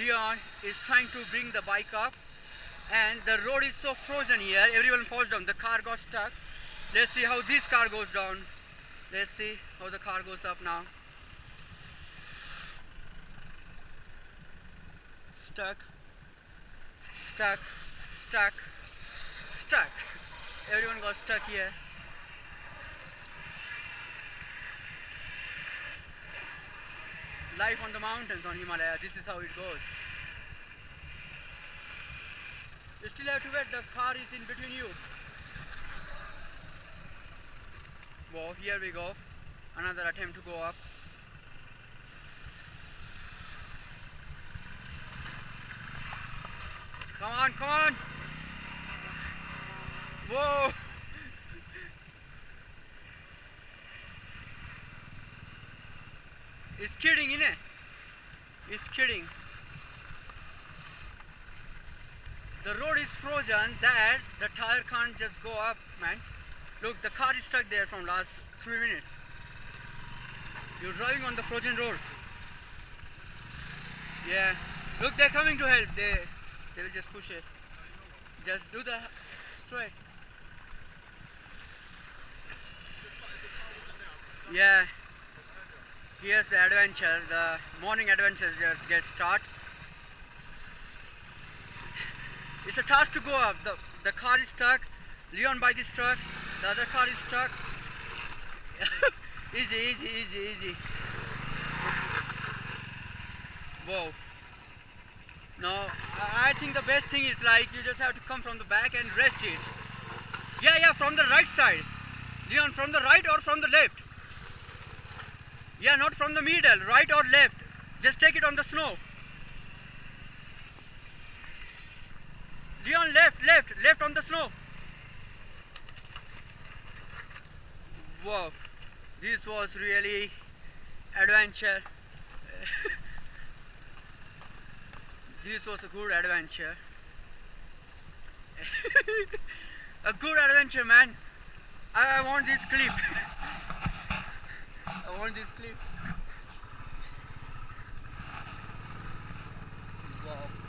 Leon is trying to bring the bike up, and the road is so frozen here, everyone falls down. The car got stuck. Let's see how this car goes down. Let's see how the car goes up now. Stuck, stuck, stuck, stuck. Everyone got stuck here. Life on the mountains on Himalaya, this is how it goes. You still have to wait, the car is in between you. Whoa, here we go. Another attempt to go up. Come on, come on! Whoa! It's kidding, innit? It's kidding. The road is frozen that the tire can't just go up, man. Look, the car is stuck there from last 3 minutes. You're driving on the frozen road. Yeah. Look, they're coming to help. They will just push it. Just do the straight. Yeah. Here's the adventure. The morning adventure just gets started. It's a task to go up. The car is stuck. Leon bike is stuck. The other car is stuck. Easy, easy, easy, easy. Whoa. No, I think the best thing is like you just have to come from the back and rest it. Yeah, from the right side. Leon, from the right or from the left? Yeah, not from the middle, right or left. Just take it on the snow. Leon, left on the snow. Wow, this was really adventure. This was a good adventure. A good adventure, man. I want this clip. I want this clip. Wow.